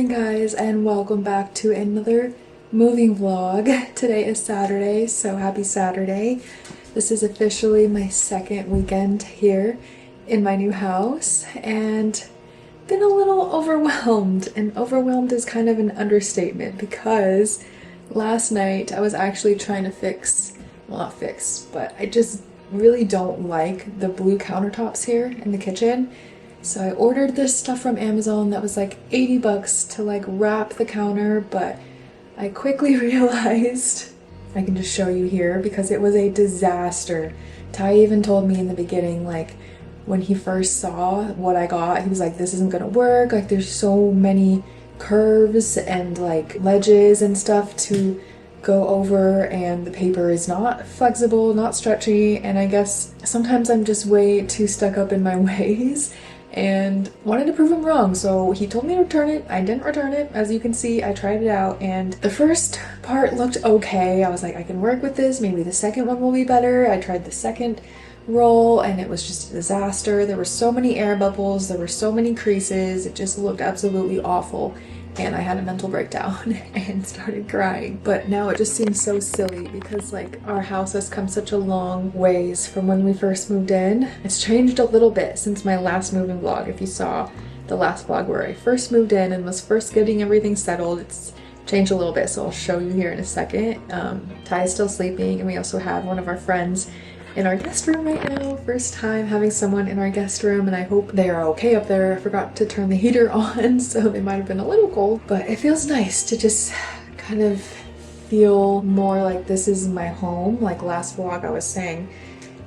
morning guys, and welcome back to another moving vlog. Today is Saturday, so happy Saturday. This is officially my second weekend here in my new house and been a little overwhelmed, and overwhelmed is kind of an understatement because last night I was actually trying to fix, well, not fix, but I just really don't like the blue countertops here in the kitchen. So I ordered this stuff from Amazon that was like 80 bucks to like wrap the counter, but I quickly realized, I can just show you here because it was a disaster. Ty even told me in the beginning, like when he first saw what I got, he was like, this isn't gonna work, like there's so many curves and like ledges and stuff to go over, and the paper is not flexible, not stretchy, and I guess sometimes I'm just way too stuck up in my ways and wanted to prove him wrong. So he told me to return it. I didn't return it. As you can see, I tried it out and the first part looked okay. I was like, I can work with this. Maybe the second one will be better. I tried the second roll and it was just a disaster. There were so many air bubbles. There were so many creases. It just looked absolutely awful. And I had a mental breakdown and started crying. But now it just seems so silly because like our house has come such a long ways from when we first moved in. It's changed a little bit since my last moving vlog. If you saw the last vlog where I first moved in and was first getting everything settled, it's changed a little bit, so I'll show you here in a second. Ty is still sleeping, and we also have one of our friends in our guest room right now. First time having someone in our guest room, and I hope they are okay up there. I forgot to turn the heater on, so they might have been a little cold, but it feels nice to just kind of feel more like this is my home. Like last vlog I was saying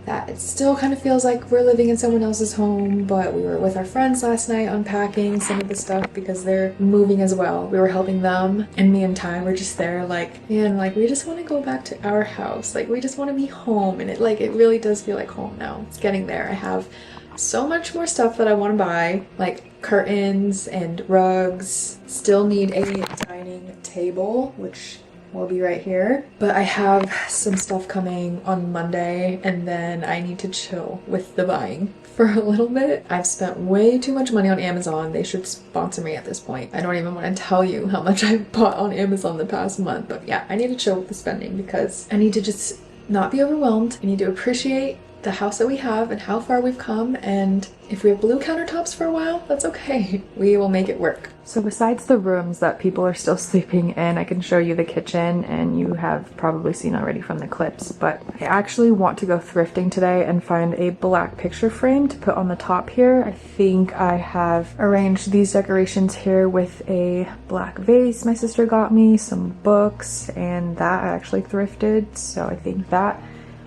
that it still kind of feels like we're living in someone else's home, but we were with our friends last night unpacking some of the stuff because they're moving as well. We were helping them, and me and Ty were just there like, man, like we just want to go back to our house. Like we just want to be home, and it really does feel like home now. It's getting there. I have so much more stuff that I want to buy, like curtains and rugs. Still need a dining table, which will be right here, but I have some stuff coming on Monday, and then I need to chill with the buying for a little bit. I've spent way too much money on Amazon. They should sponsor me at this point. I don't even want to tell you how much I've bought on Amazon the past month, but yeah, I need to chill with the spending because I need to just not be overwhelmed. I need to appreciate the house that we have and how far we've come, and if we have blue countertops for a while, that's okay. We will make it work. So besides the rooms that people are still sleeping in, I can show you the kitchen, and you have probably seen already from the clips, but I actually want to go thrifting today and find a black picture frame to put on the top here. I think I have arranged these decorations here with a black vase my sister got me, some books, and that I actually thrifted, so I think that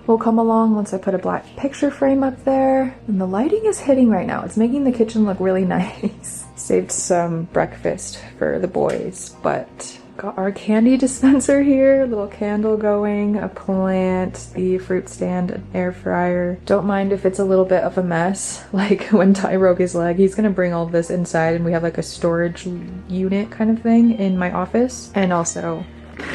will come along once I put a black picture frame up there. And the lighting is hitting right now. It's making the kitchen look really nice. Saved some breakfast for the boys, but got our candy dispenser here, little candle going, a plant, the fruit stand, an air fryer. Don't mind if it's a little bit of a mess. Like when Ty broke his leg, he's gonna bring all of this inside, and we have like a storage unit kind of thing in my office. And also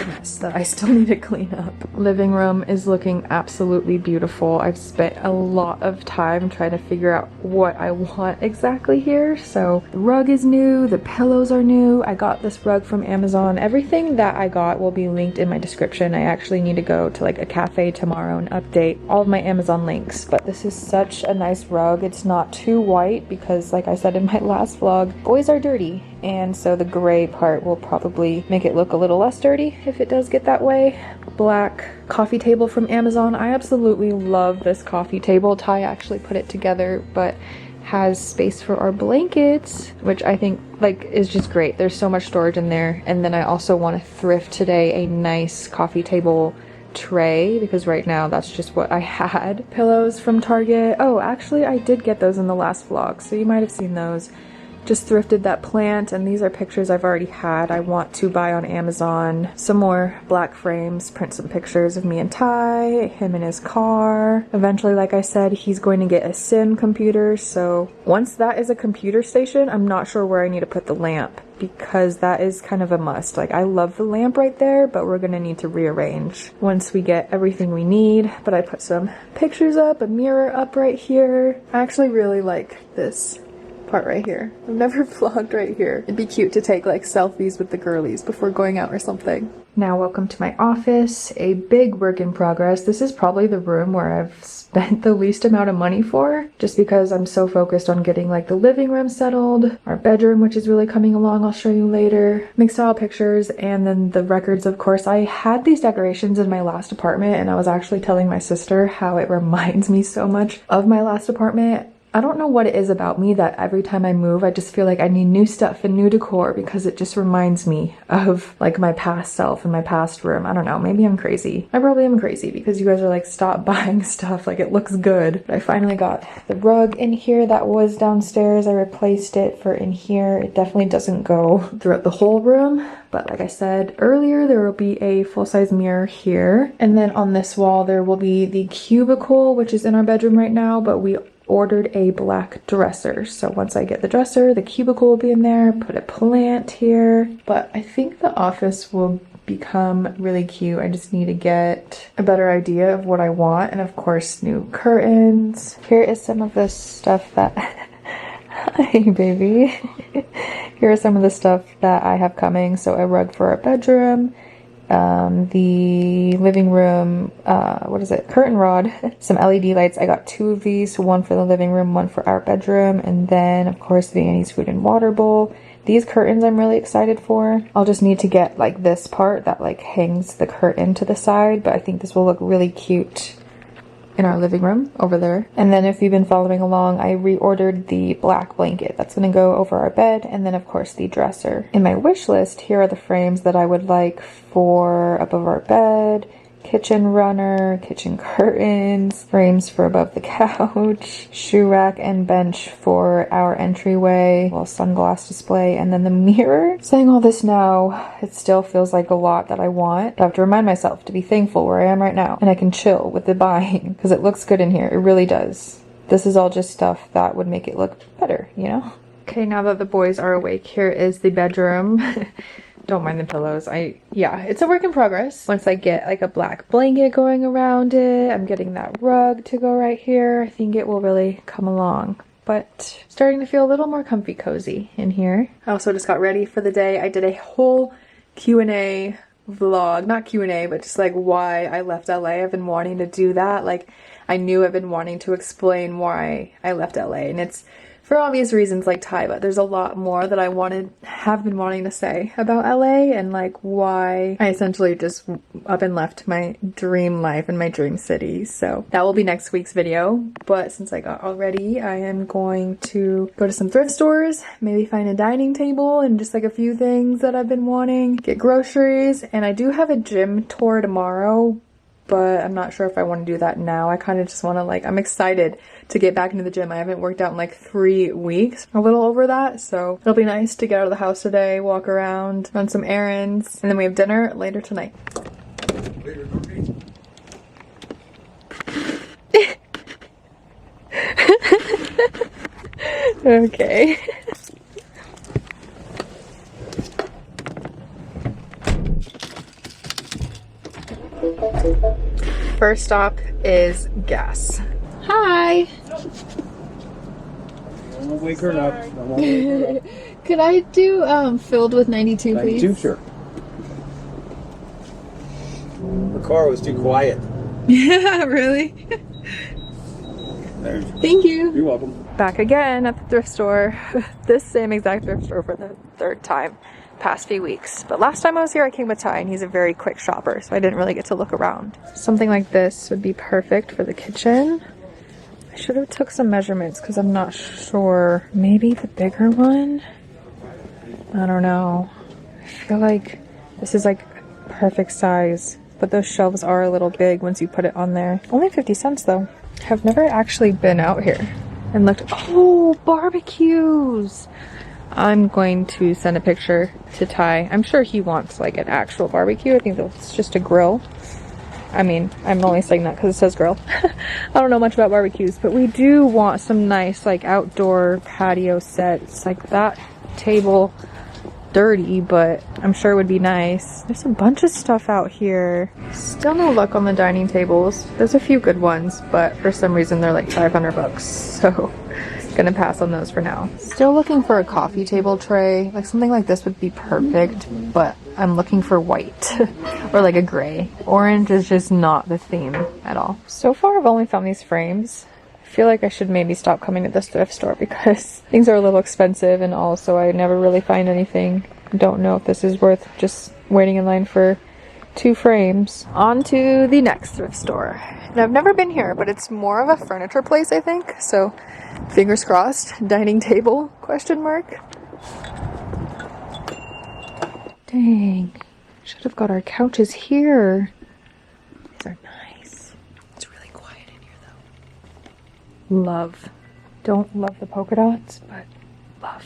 mess that I still need to clean up. Living room is looking absolutely beautiful. I've spent a lot of time trying to figure out what I want exactly here. So the rug is new, the pillows are new. I got this rug from Amazon. Everything that I got will be linked in my description. I actually need to go to like a cafe tomorrow and update all of my Amazon links, but this is such a nice rug. It's not too white because, like I said in my last vlog, boys are dirty, and so the gray part will probably make it look a little less dirty if it does get that way. Black coffee table from Amazon. I absolutely love this coffee table. Ty actually put it together, but has space for our blankets, which I think like is just great. There's so much storage in there. And then I also want to thrift today a nice coffee table tray because right now that's just what I had. Pillows from Target. Oh, actually I did get those in the last vlog, so you might have seen those. Just thrifted that plant, and these are pictures I've already had. I want to buy on Amazon some more black frames, print some pictures of me and Ty, him in his car. Eventually, like I said, he's going to get a sim computer, so once that is a computer station, I'm not sure where I need to put the lamp because that is kind of a must. Like I love the lamp right there, but we're gonna need to rearrange once we get everything we need. But I put some pictures up, a mirror up right here. I actually really like this part right here. I've never vlogged right here. It'd be cute to take like selfies with the girlies before going out or something. Now welcome to my office, a big work in progress. This is probably the room where I've spent the least amount of money for, just because I'm so focused on getting like the living room settled, our bedroom, which is really coming along, I'll show you later, mixed style pictures, and then the records, of course. I had these decorations in my last apartment, and I was actually telling my sister how it reminds me so much of my last apartment. I don't know what it is about me that every time I move, I just feel like I need new stuff and new decor because it just reminds me of like my past self and my past room. I don't know, maybe I'm crazy. I probably am crazy because you guys are like, stop buying stuff, like it looks good. But I finally got the rug in here that was downstairs. I replaced it for in here. It definitely doesn't go throughout the whole room. But like I said earlier, there will be a full-size mirror here. And then on this wall, there will be the cubicle, which is in our bedroom right now, but we ordered a black dresser. So once I get the dresser, the cubicle will be in there, put a plant here. But I think the office will become really cute. I just need to get a better idea of what I want. And of course, new curtains. Here is some of the stuff that... Hi, baby. Here are some of the stuff that I have coming. So a rug for our bedroom. The living room, what is it? Curtain rod, some LED lights. I got 2 of these, one for the living room, one for our bedroom, and then of course the Annie's food and water bowl. These curtains I'm really excited for. I'll just need to get like this part that like hangs the curtain to the side, but I think this will look really cute in our living room over there. And then if you've been following along, I reordered the black blanket that's gonna go over our bed, and then of course the dresser. In my wish list, here are the frames that I would like for above our bed: kitchen runner, kitchen curtains, frames for above the couch, shoe rack and bench for our entryway, well, sunglass display, and then the mirror. Saying all this now, it still feels like a lot that I want. I have to remind myself to be thankful where I am right now, and I can chill with the buying because it looks good in here. It really does. This is all just stuff that would make it look better, you know? Okay, now that the boys are awake, here is the bedroom. Don't mind the pillows. Yeah, it's a work in progress. Once I get like a black blanket going around it, I'm getting that rug to go right here, I think it will really come along. But starting to feel a little more comfy cozy in here. I also just got ready for the day. I did a whole Q&A vlog, not Q&A, but just like why I left LA. I've been wanting to do that. Like I knew I've been wanting to explain why I left LA, and it's for obvious reasons like Ty, but there's a lot more that I have been wanting to say about LA and like why I essentially just up and left my dream life and my dream city. So that will be next week's video. But since I got all ready, I am going to go to some thrift stores, maybe find a dining table and just like a few things that I've been wanting, get groceries. And I do have a gym tour tomorrow, but I'm not sure if I want to do that now. I kind of just want to like, I'm excited to get back into the gym. I haven't worked out in like 3 weeks, a little over that. So it'll be nice to get out of the house today, walk around, run some errands, and then we have dinner later tonight. Okay. First stop is gas. Hi. I won't wake her up. I won't wake her up. Could I do filled with 92, please? 92, sure. The car was too quiet. Yeah, really? There's. Thank you. You're welcome. Back again at the thrift store. This same exact thrift store for the 3rd time past few weeks. But last time I was here I came with Ty and he's a very quick shopper, so I didn't really get to look around. Something like this would be perfect for the kitchen. I should have took some measurements because I'm not sure. Maybe the bigger one? I don't know. I feel like this is like perfect size, but those shelves are a little big once you put it on there. Only 50 cents though. I've never actually been out here and looked. Oh, barbecues! I'm going to send a picture to Ty. I'm sure he wants like an actual barbecue. I think that's just a grill. I mean, I'm only saying that because it says grill. I don't know much about barbecues, but we do want some nice like outdoor patio sets. Like that table, dirty, but I'm sure it would be nice. There's a bunch of stuff out here. Still no luck on the dining tables. There's a few good ones, but for some reason they're like 500 bucks. So gonna pass on those for now. Still looking for a coffee table tray. Like something like this would be perfect, but I'm looking for white or like a gray. Orange is just not the theme at all. So far I've only found these frames. I feel like I should maybe stop coming to this thrift store because things are a little expensive, and also I never really find anything. Don't know if this is worth just waiting in line for 2 frames. On to the next thrift store. And I've never been here, but it's more of a furniture place, I think. So fingers crossed. Dining table, question mark. Dang. Should have got our couches here. These are nice. It's really quiet in here though. Love. Don't love the polka dots, but love.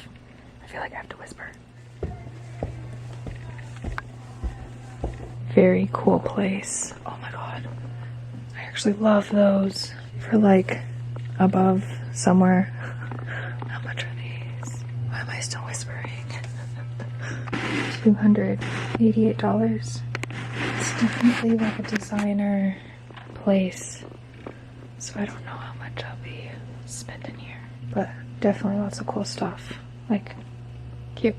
I feel like I have to whisper. Very cool place. Oh my god. I actually love those for like above somewhere. How much are these? Why am I still whispering? $288. It's definitely like a designer place. So I don't know how much I'll be spending here. But definitely lots of cool stuff. Like, cute.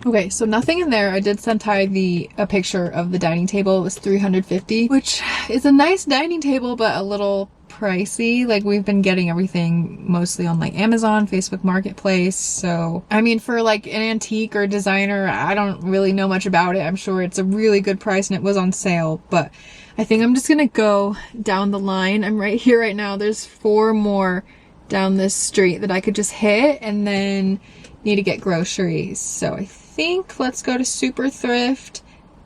Okay, so nothing in there. I did send Ty a picture of the dining table. It was $350, which is a nice dining table, but a little pricey. Like, we've been getting everything mostly on like Amazon, Facebook Marketplace. So, I mean, for like an antique or designer, I don't really know much about it. I'm sure it's a really good price and it was on sale, but I think I'm just gonna go down the line. I'm right here right now. There's 4 more down this street that I could just hit, and then need to get groceries. So I think let's go to Super Thrift.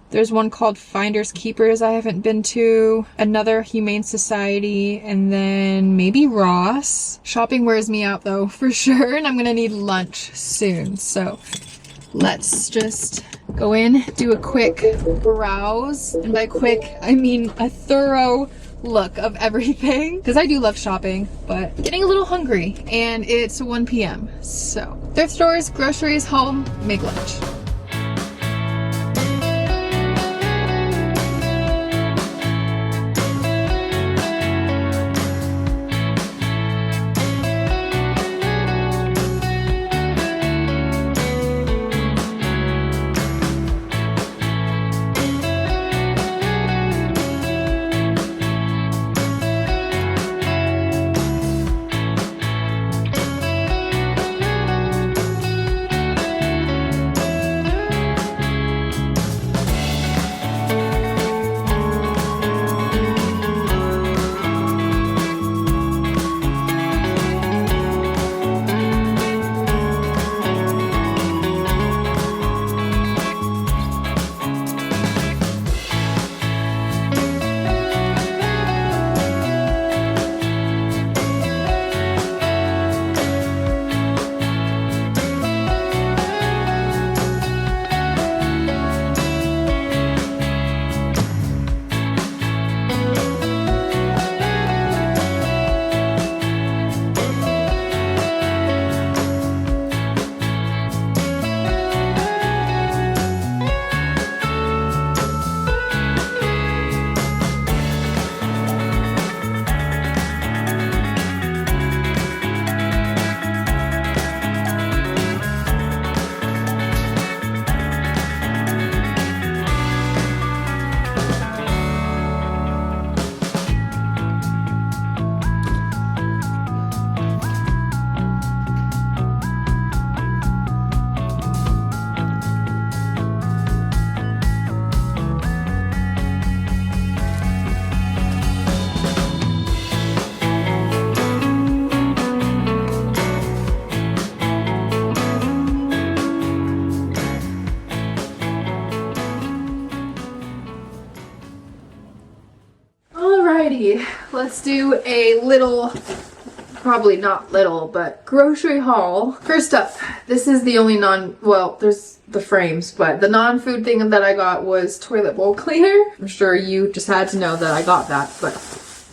There's one called Finders Keepers I haven't been to. Another Humane Society, and then maybe Ross. Shopping wears me out though, for sure, and I'm gonna need lunch soon. So let's just go in, do a quick browse. And by quick, I mean a thorough look of everything, because I do love shopping, but getting a little hungry, and it's 1 p.m. So thrift stores, groceries, home, make lunch. Alrighty, let's do a little, probably not little, but grocery haul. First up, this is the only well, there's the frames, but the non-food thing that I got was toilet bowl cleaner. I'm sure you just had to know that I got that, but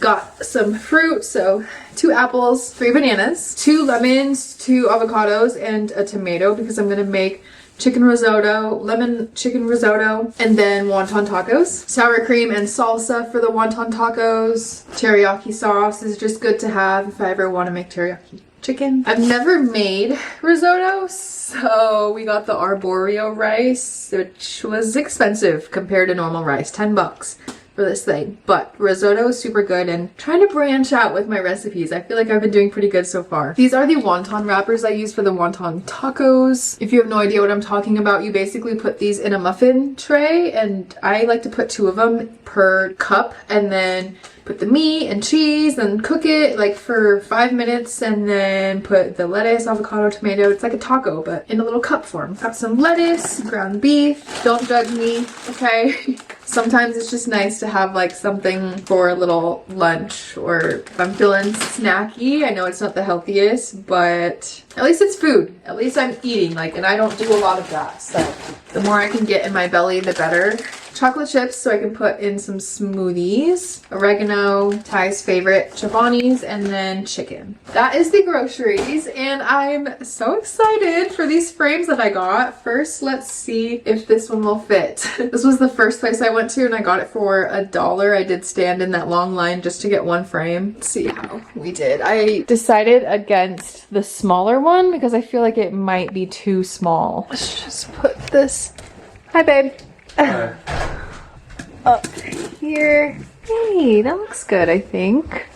got some fruit, so 2 apples, 3 bananas, 2 lemons, 2 avocados, and a tomato because I'm gonna make chicken risotto, lemon chicken risotto, and then wonton tacos. Sour cream and salsa for the wonton tacos. Teriyaki sauce is just good to have if I ever want to make teriyaki. chicken. I've never made risotto, so we got the arborio rice, which was expensive compared to normal rice, 10 bucks for this thing. But risotto is super good, and trying to branch out with my recipes. I feel like I've been doing pretty good so far. These are the wonton wrappers I use for the wonton tacos. If you have no idea what I'm talking about, you basically put these in a muffin tray, and I like to put 2 of them per cup, and then put the meat and cheese and cook it like for 5 minutes, and then put the lettuce, avocado, tomato. It's like a taco but in a little cup form. Got some lettuce, ground beef. Don't judge me, okay? Sometimes it's just nice to have like something for a little lunch, or if I'm feeling snacky. I know it's not the healthiest, but at least it's food. At least I'm eating, like, and I don't do a lot of that. So the more I can get in my belly, the better. Chocolate chips so I can put in some smoothies, oregano, Ty's favorite, chobani's, and then chicken. That is the groceries, and I'm so excited for these frames that I got. First, let's see if this one will fit. This was the first place I went to, and I got it for $1. I did stand in that long line just to get one frame. Let's see how we did. I decided against the smaller one because I feel like it might be too small. Let's just put this. Hi, babe. Up here. Hey, that looks good, I think.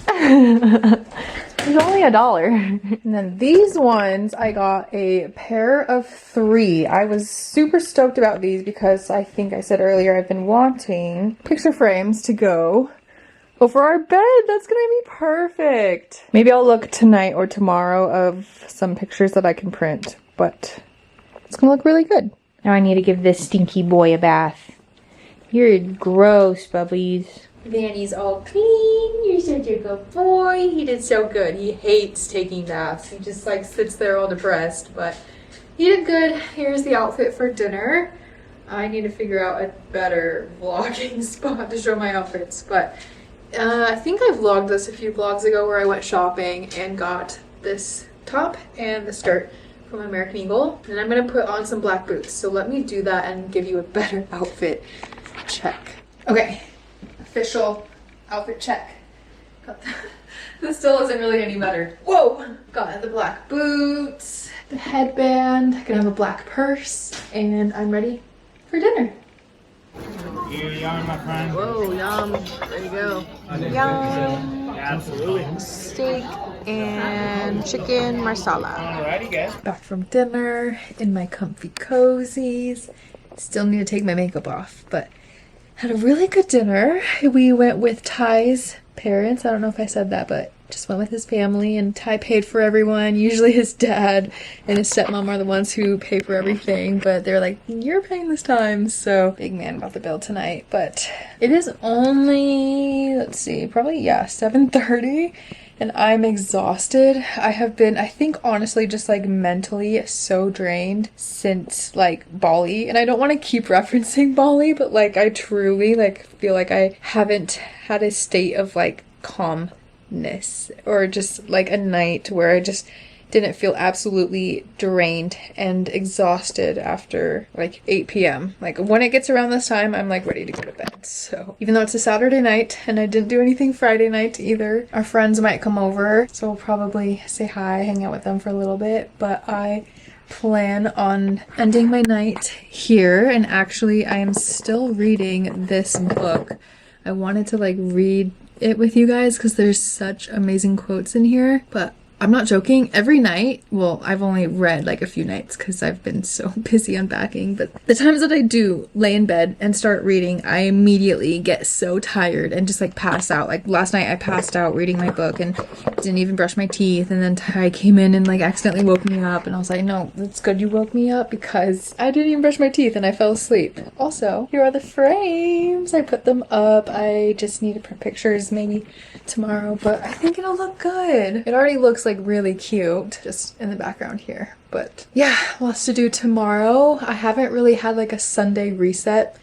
It's only $1. And then these ones, I got a pair of 3. I was super stoked about these because I think I said earlier I've been wanting picture frames to go over our bed. That's gonna be perfect. Maybe I'll look tonight or tomorrow of some pictures that I can print, but it's gonna look really good. Now I need to give this stinky boy a bath. You're gross, bubbies. Vanny's all clean. You're such a good boy. He did so good. He hates taking baths. He just like sits there all depressed, but he did good. Here's the outfit for dinner. I need to figure out a better vlogging spot to show my outfits, but I think I vlogged this a few vlogs ago where I went shopping and got this top and the skirt from American Eagle, and I'm gonna put on some black boots. So let me do that and give you a better outfit check. Okay, official outfit check. This still isn't really any better. Whoa! Got the black boots, the headband, gonna have a black purse, and I'm ready for dinner. Yum, my friend. Whoa, yum. There you go. Yum. Absolutely. Steak and chicken marsala. Alrighty, guys. Back from dinner in my comfy cozies. Still need to take my makeup off, but had a really good dinner. We went with Ty's parents. I don't know if I said that, but just went with his family, and Ty paid for everyone. Usually his dad and his stepmom are the ones who pay for everything, but they're like, you're paying this time. So big man got the bill tonight, but it is only, let's see, probably, yeah, 7:30. And I'm exhausted. I have been, I think honestly, just like mentally so drained since like Bali. And I don't want to keep referencing Bali, but like I truly like feel like I haven't had a state of like calmness or just like a night where I just didn't feel absolutely drained and exhausted after like 8 p.m. Like when it gets around this time, I'm like ready to go to bed. So even though it's a Saturday night and I didn't do anything Friday night either, our friends might come over. So we'll probably say hi, hang out with them for a little bit. But I plan on ending my night here. And actually I am still reading this book. I wanted to like read it with you guys because there's such amazing quotes in here, but I'm not joking. Every night, well, I've only read like a few nights because I've been so busy unpacking, but the times that I do lay in bed and start reading, I immediately get so tired and just like pass out. Like last night I passed out reading my book and didn't even brush my teeth, and then Ty came in and like accidentally woke me up, and I was like, no, it's good you woke me up because I didn't even brush my teeth and I fell asleep. Also, here are the frames. I put them up. I just need to print pictures maybe tomorrow, but I think it'll look good. It already looks like really cute just in the background here, but yeah, lots to do tomorrow. I haven't really had like a Sunday reset,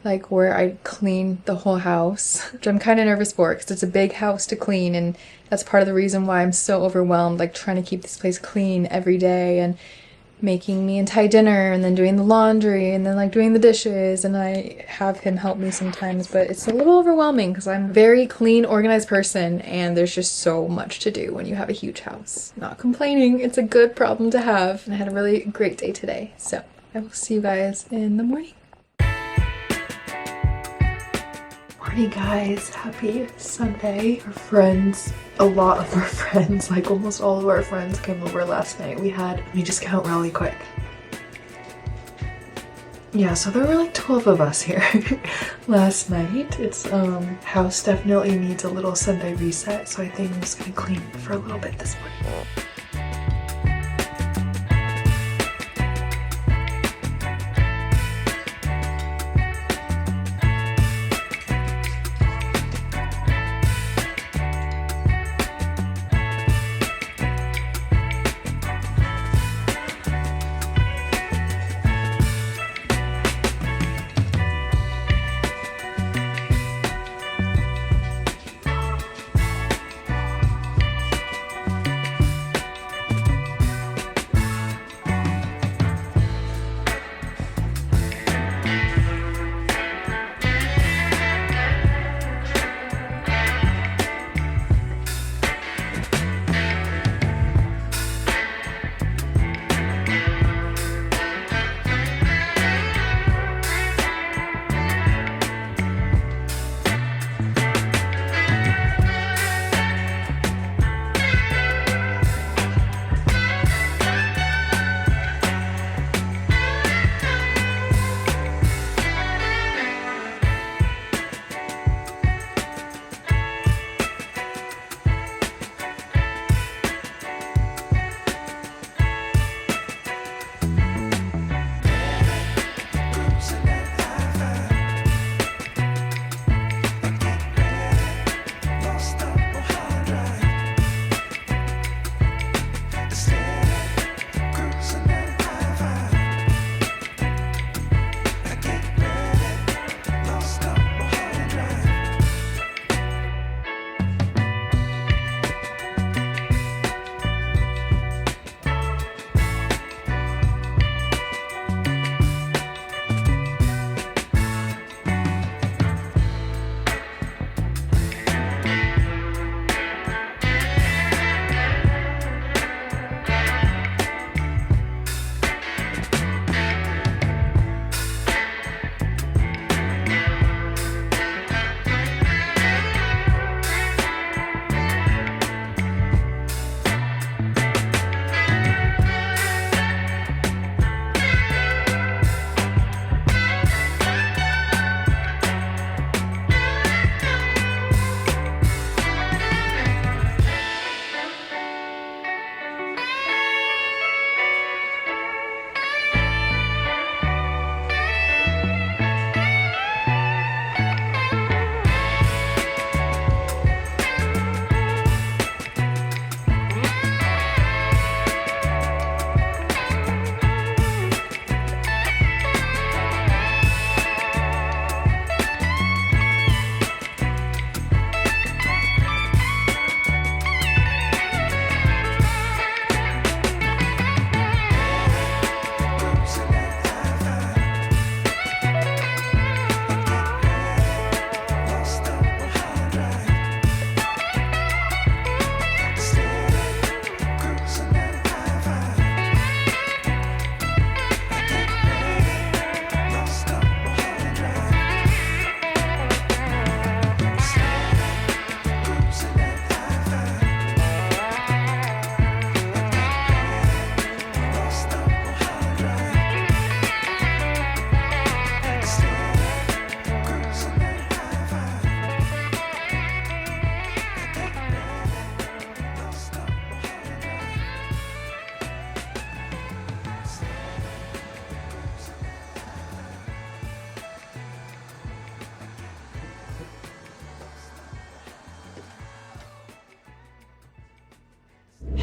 like where I clean the whole house, which I'm kind of nervous for because it's a big house to clean, and that's part of the reason why I'm so overwhelmed, like trying to keep this place clean every day and making me and Ty dinner and then doing the laundry and then like doing the dishes, and I have him help me sometimes, but it's a little overwhelming because I'm a very clean, organized person and there's just so much to do when you have a huge house. Not complaining, it's a good problem to have, and I had a really great day today. So I will see you guys in the morning. Morning guys, happy Sunday. Our friends, a lot of our friends, like almost all of our friends came over last night. Let me just count really quick. Yeah, so there were like 12 of us here last night. It's house definitely needs a little Sunday reset, so I think I'm just gonna clean it for a little bit this morning.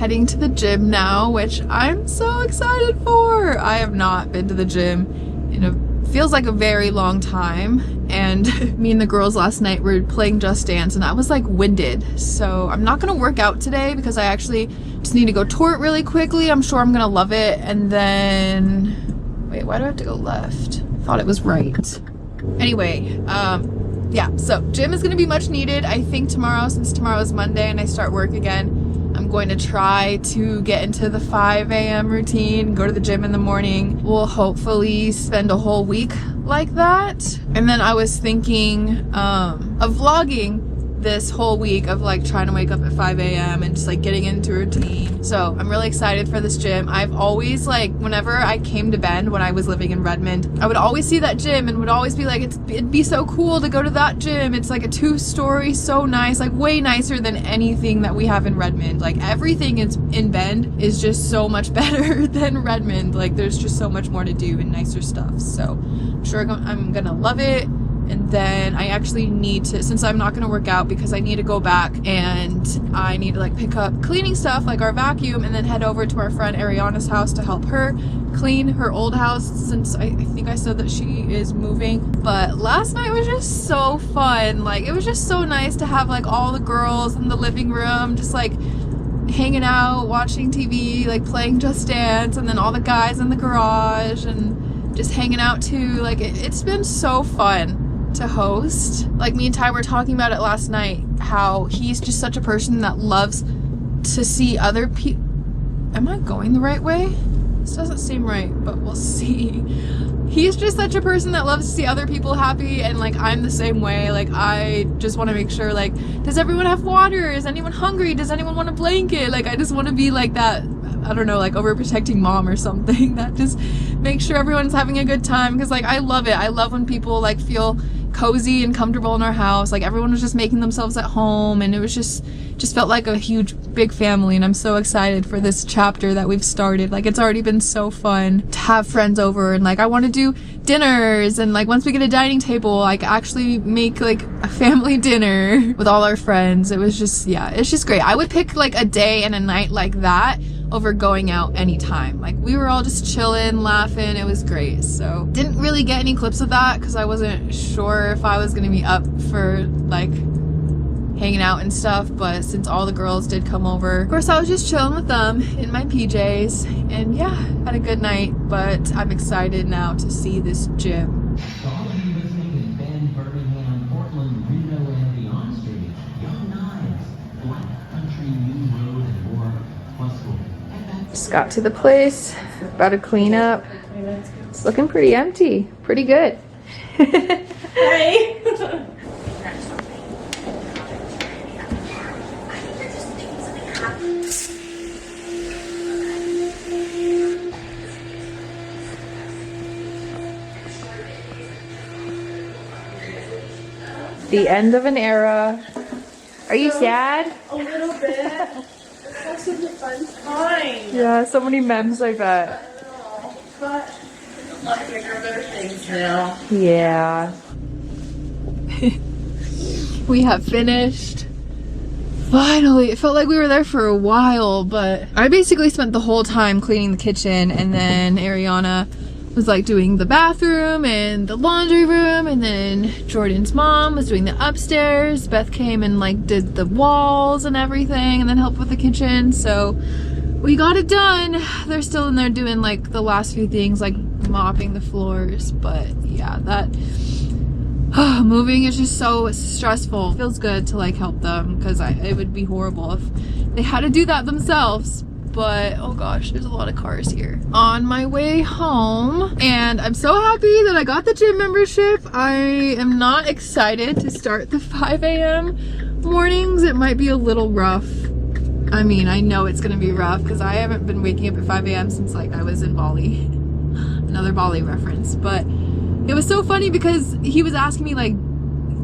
heading to the gym now, which I'm so excited for. I have not been to the gym in feels like a very long time, and me and the girls last night were playing Just Dance, and I was like winded. So I'm not gonna work out today because I actually just need to go tour it really quickly. I'm sure I'm gonna love it. And then, wait, why do I have to go left? I thought it was right. Anyway, yeah, so gym is gonna be much needed. I think tomorrow, since tomorrow is Monday and I start work again, I'm going to try to get into the 5 a.m. routine, go to the gym in the morning. We'll hopefully spend a whole week like that. And then I was thinking of vlogging this whole week of like trying to wake up at 5 a.m. and just like getting into a routine. So I'm really excited for this gym. I've always like, whenever I came to Bend when I was living in Redmond, I would always see that gym and would always be like, it'd be so cool to go to that gym. It's like a 2-story, so nice, like way nicer than anything that we have in Redmond. Like everything in Bend is just so much better than Redmond. Like there's just so much more to do and nicer stuff. So I'm sure I'm gonna love it. And then I actually need to, since I'm not going to work out because I need to go back and I need to like pick up cleaning stuff like our vacuum and then head over to our friend Ariana's house to help her clean her old house, since I think I said that she is moving. But last night was just so fun. Like it was just so nice to have like all the girls in the living room just like hanging out, watching TV, like playing Just Dance, and then all the guys in the garage and just hanging out too. Like it's been so fun to host. Like me and Ty were talking about it last night, how he's just such a person that loves to see other people. Am I going the right way? This doesn't seem right, but we'll see. He's just such a person that loves to see other people happy, and like I'm the same way. Like I just want to make sure, like, does everyone have water? Is anyone hungry? Does anyone want a blanket? Like I just want to be like that, I don't know, like overprotecting mom or something that just makes sure everyone's having a good time. Because like I love it. I love when people like feel cozy and comfortable in our house. Like everyone was just making themselves at home, and it was just felt like a huge big family. And I'm so excited for this chapter that we've started. Like it's already been so fun to have friends over, and like I want to do dinners, and like once we get a dining table, like actually make like a family dinner with all our friends. It was just, yeah, it's just great. I would pick like a day and a night like that over going out anytime. Like we were all just chilling, laughing. It was great. So didn't really get any clips of that because I wasn't sure if I was gonna be up for like hanging out and stuff, but since all the girls did come over, of course I was just chilling with them in my PJs, and yeah, had a good night. But I'm excited now to see this gym. To all of you listening in Bend, Birmingham, Portland, Reno, and beyond streaming, Young Knives, Black Country, New Road, and more, plus school. Just got to the place, about to clean up. It's looking pretty empty, pretty good. Hey! The end of an era. Are you sad? A little bit. It's like such a fun time. Yeah, so many memes I bet. But a lot bigger, better things now. Yeah. We have finished. Finally. It felt like we were there for a while, but I basically spent the whole time cleaning the kitchen, and then Ariana was like doing the bathroom and the laundry room, and then Jordan's mom was doing the upstairs. Beth came and like did the walls and everything, and then helped with the kitchen. So we got it done. They're still in there doing like the last few things, like mopping the floors. But yeah, that moving is just so stressful. It feels good to like help them, because it would be horrible if they had to do that themselves. But oh gosh, there's a lot of cars here. On my way home, and I'm so happy that I got the gym membership. I am not excited to start the 5 a.m. mornings. It might be a little rough. I mean, I know it's gonna be rough because I haven't been waking up at 5 a.m. since like I was in Bali. Another Bali reference. But it was so funny because he was asking me like,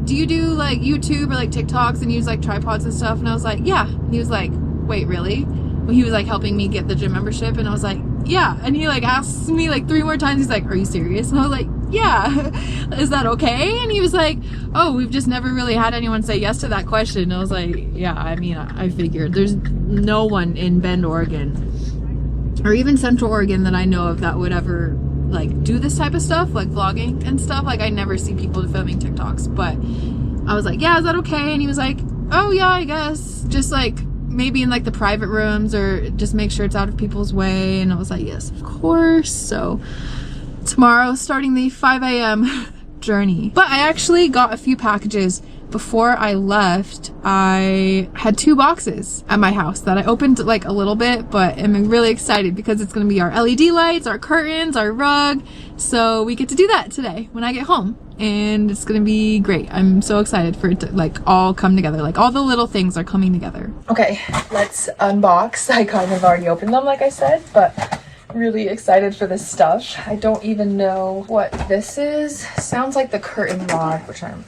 do you do like YouTube or like TikToks and use like tripods and stuff? And I was like, yeah. And he was like, wait, really? Well, he was like helping me get the gym membership, and I was like, yeah. And he like asked me like 3 more times. He's like, are you serious? And I was like, yeah. Is that okay? And he was like, oh, we've just never really had anyone say yes to that question. And I was like, yeah, I mean, I figured there's no one in Bend, Oregon, or even Central Oregon that I know of that would ever like do this type of stuff, like vlogging and stuff. Like I never see people filming TikToks, but I was like, yeah, is that okay? And he was like, oh yeah, I guess. Just like maybe in like the private rooms, or just make sure it's out of people's way. And I was like, yes, of course. So tomorrow starting the 5 a.m. journey. But I actually got a few packages. Before I left, I had 2 boxes at my house that I opened like a little bit, but I'm really excited because it's going to be our LED lights, our curtains, our rug. So we get to do that today when I get home, and it's going to be great. I'm so excited for it to like all come together. Like all the little things are coming together. Okay, let's unbox. I kind of already opened them like I said, but really excited for this stuff. I don't even know what this is. Sounds like the curtain rod, which I'm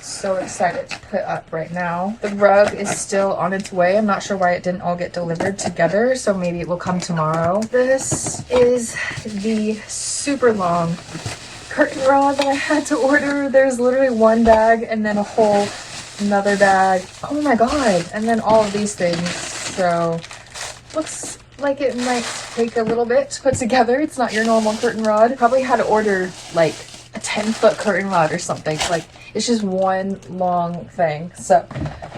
so excited to put up right now. The rug is still on its way. I'm not sure why it didn't all get delivered together, so maybe it will come tomorrow. This is the super long curtain rod that I had to order. There's literally 1 bag and then a whole another bag. Oh my god. And then all of these things. So looks like it might take a little bit to put together. It's not your normal curtain rod. Probably had to order like a 10-foot curtain rod or something. Like it's just one long thing. So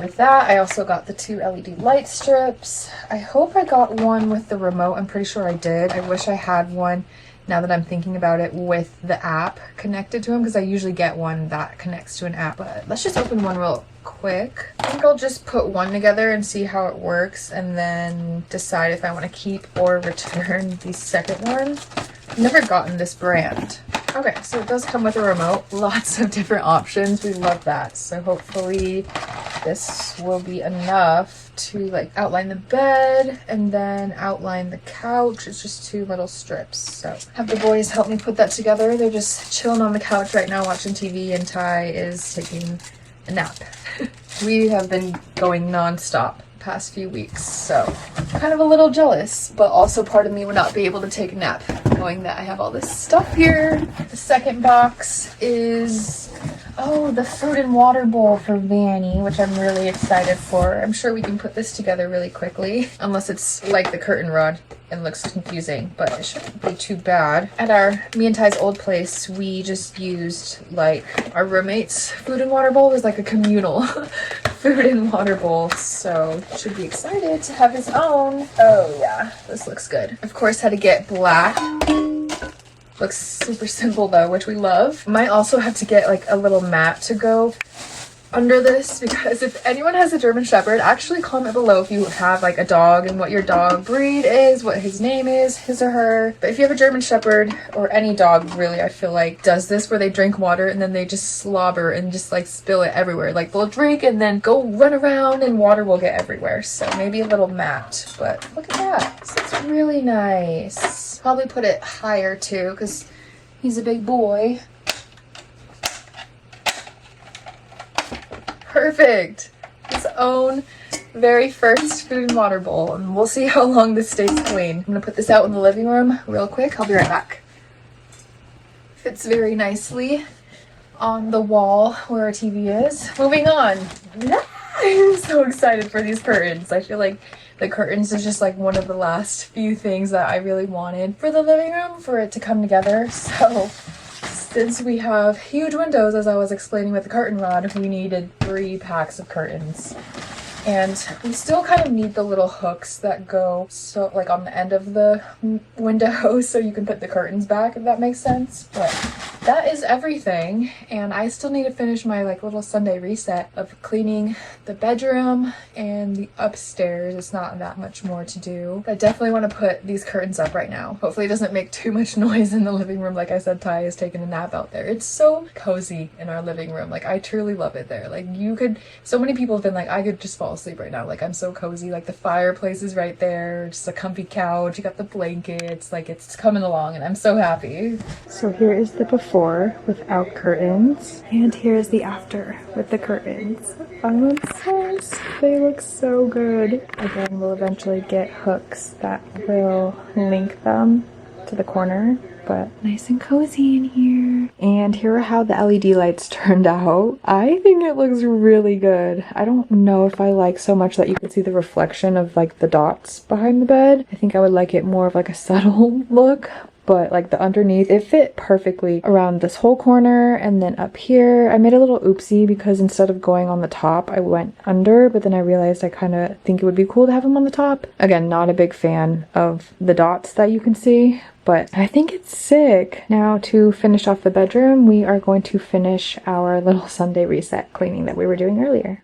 with that, I also got the 2 LED light strips. I hope I got one with the remote. I'm pretty sure I did. I wish I had one, now that I'm thinking about it, with the app connected to them, because I usually get one that connects to an app. But let's just open one real quick. I think I'll just put one together and see how it works, and then decide if I want to keep or return the second one. I've never gotten this brand. Okay, so it does come with a remote. Lots of different options. We love that. So hopefully this will be enough to like outline the bed and then outline the couch. It's just 2 little strips. So have the boys help me put that together. They're just chilling on the couch right now watching TV, and Ty is taking a nap. We have been going non-stop past few weeks, so kind of a little jealous, but also part of me would not be able to take a nap knowing that I have all this stuff here. The second box is, oh, the fruit and water bowl for Vanny, which I'm really excited for. I'm sure we can put this together really quickly, unless it's like the curtain rod and looks confusing, but it shouldn't be too bad. At me and Ty's old place, we just used like our roommate's food and water bowl. Was like a communal food and water bowl, so should be excited to have his own. Oh yeah, this looks good. Of course, had to get black. Looks super simple though, which we love. Might also have to get like a little mat to go under this, because if anyone has a German Shepherd, actually comment below if you have like a dog and what your dog breed is, what his name is, his or her. But if you have a German Shepherd, or any dog really, I feel like does this, where they drink water and then they just slobber and just like spill it everywhere. Like they'll drink and then go run around and water will get everywhere. So maybe a little mat, but look at that. This looks really nice. Probably put it higher too, because he's a big boy. Perfect. His own very first food and water bowl, and we'll see how long this stays clean. I'm gonna put this out in the living room real quick. I'll be right back. Fits very nicely on the wall where our TV is. Moving on. I'm so excited for these curtains. I feel like the curtains is just like one of the last few things that I really wanted for the living room, for it to come together. So since we have huge windows, as I was explaining with the curtain rod, we needed 3 packs of curtains. And we still kind of need the little hooks that go so like on the end of the window, so you can put the curtains back, if that makes sense. But that is everything, and I still need to finish my like little Sunday reset of cleaning the bedroom and the upstairs. It's not that much more to do. I definitely want to put these curtains up right now. Hopefully it doesn't make too much noise in the living room. Like I said, Ty is taking a nap out there. It's so cozy in our living room. Like I truly love it there. Like you could, so many people have been like, I could just fall asleep right now. Like I'm so cozy. Like the fireplace is right there, just a comfy couch, you got the blankets, like it's coming along, and I'm so happy. So here is the before without curtains, and here's the after with the curtains. Oh, it's so, they look so good. Again, we'll eventually get hooks that will link them to the corner, but nice and cozy in here. And here are how the LED lights turned out. I think it looks really good. I don't know if I like so much that you can see the reflection of like the dots behind the bed. I think I would like it more of like a subtle look, but like the underneath, it fit perfectly around this whole corner and then up here. I made a little oopsie because instead of going on the top, I went under, but then I realized I kind of think it would be cool to have them on the top. Again, not a big fan of the dots that you can see, but I think it's sick. Now to finish off the bedroom, we are going to finish our little Sunday reset cleaning that we were doing earlier.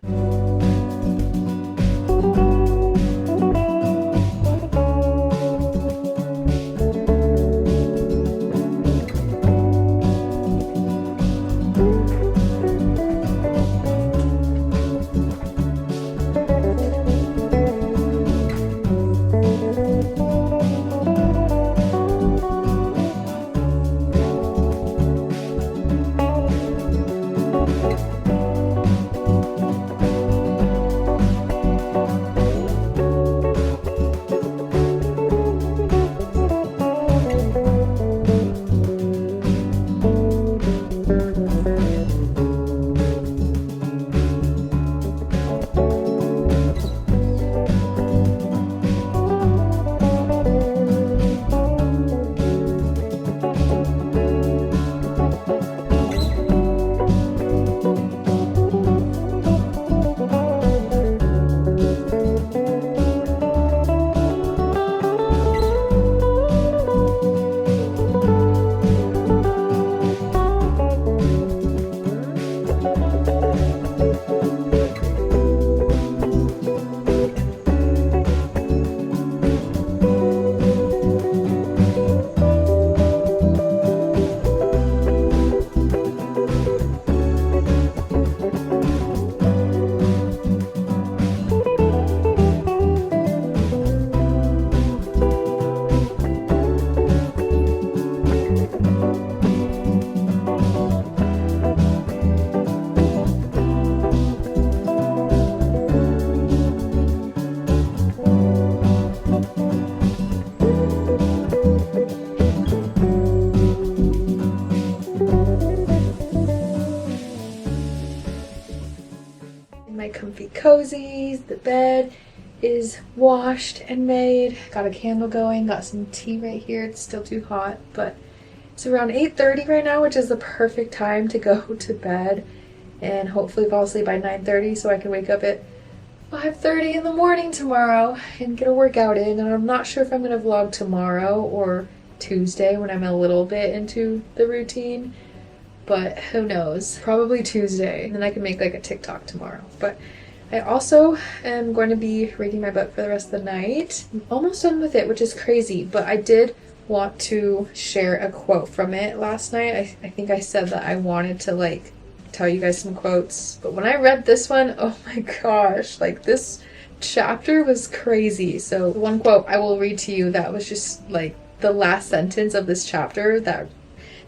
My comfy cozies, the bed is washed and made. Got a candle going, got some tea right here. It's still too hot, but it's around 8:30 right now, which is the perfect time to go to bed and hopefully fall asleep by 9:30 so I can wake up at 5:30 in the morning tomorrow and get a workout in. And I'm not sure if I'm gonna vlog tomorrow or Tuesday when I'm a little bit into the routine, but who knows, probably Tuesday, and then I can make like a TikTok tomorrow. But I also am going to be reading my book for the rest of the night. I'm almost done with it, which is crazy, but I did want to share a quote from it last night. I think I said that I wanted to like tell you guys some quotes, but when I read this one, oh my gosh, like this chapter was crazy. So one quote I will read to you that was just like the last sentence of this chapter. That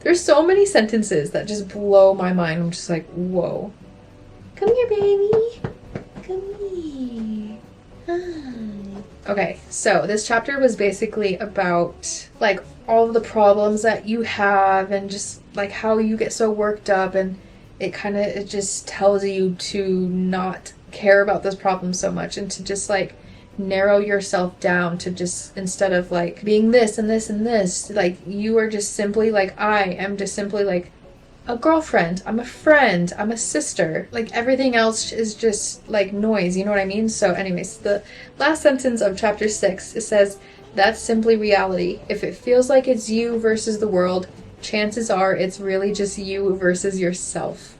there's so many sentences that just blow my mind. I'm just like, whoa. Come here, baby. Come here. Hi. Okay, so this chapter was basically about like all of the problems that you have and just like how you get so worked up, and it just tells you to not care about those problems so much and to just like narrow yourself down to just, instead of like being this and this and this, like you are just simply like, I am just simply like a girlfriend, I'm a friend, I'm a sister. Like everything else is just like noise, you know what I mean? So anyways, the last sentence of chapter 6, it says, that's simply reality. If it feels like it's you versus the world, chances are it's really just you versus yourself.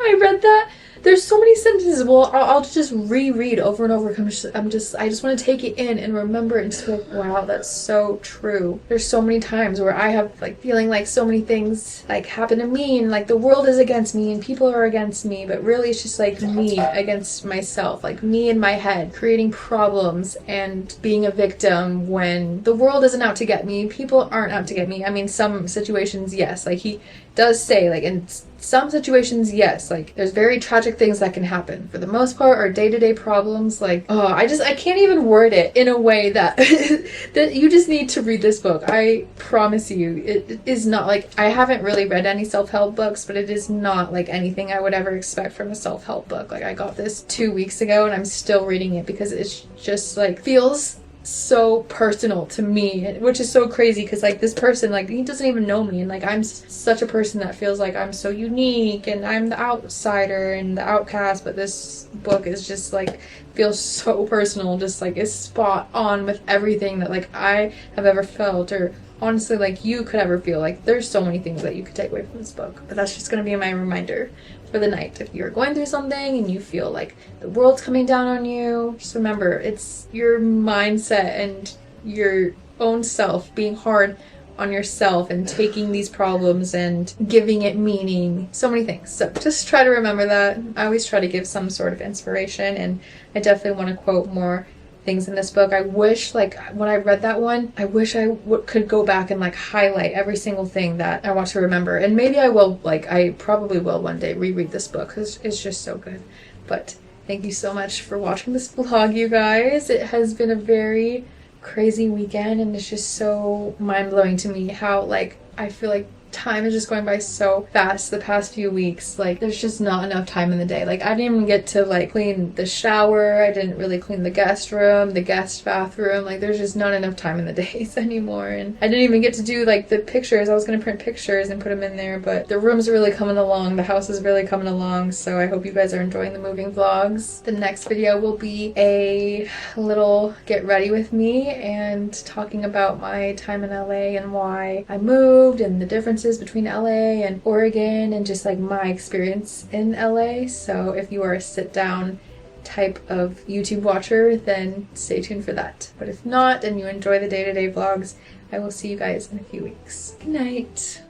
I read that. There's so many sentences. Well, I'll just reread over and over. I just want to take it in and remember it and just be like, wow, that's so true. There's so many times where I have like feeling like so many things like happen to me and like the world is against me and people are against me, but really it's just like me against myself, like me in my head creating problems and being a victim when the world isn't out to get me. People aren't out to get me. I mean, some situations, yes, like he does say, like in some situations, yes, like there's very tragic things that can happen. For the most part, our day-to-day problems, like, oh, I can't even word it in a way that that you just need to read this book. I promise you, it is not like, I haven't really read any self-help books, but it is not like anything I would ever expect from a self-help book. Like I got this 2 weeks ago and I'm still reading it because it's just like feels so personal to me, which is so crazy because like this person, like he doesn't even know me, and like I'm such a person that feels like I'm so unique and I'm the outsider and the outcast, but this book is just like feels so personal, just like is spot on with everything that like I have ever felt, or honestly like you could ever feel. Like there's so many things that you could take away from this book, but that's just gonna be my reminder for the night. If you're going through something and you feel like the world's coming down on you, just remember it's your mindset and your own self being hard on yourself and taking these problems and giving it meaning, so many things. So just try to remember that. I always try to give some sort of inspiration, and I definitely want to quote more things in this book. I wish, like when I read that one, I wish I could go back and like highlight every single thing that I want to remember, and maybe I will, like I probably will one day reread this book because it's just so good. But thank you so much for watching this vlog, you guys. It has been a very crazy weekend, and it's just so mind-blowing to me how like I feel like time is just going by so fast the past few weeks. Like there's just not enough time in the day. Like I didn't even get to like clean the shower, I didn't really clean the guest room, the guest bathroom. Like there's just not enough time in the days anymore, and I didn't even get to do like the pictures. I was gonna print pictures and put them in there, but the room's really coming along, the house is really coming along, so I hope you guys are enjoying the moving vlogs. The next video will be a little get ready with me and talking about my time in LA and why I moved and the differences between LA and Oregon and just like my experience in LA. So if you are a sit down type of YouTube watcher, then stay tuned for that. But if not and you enjoy the day-to-day vlogs, I will see you guys in a few weeks. Good night.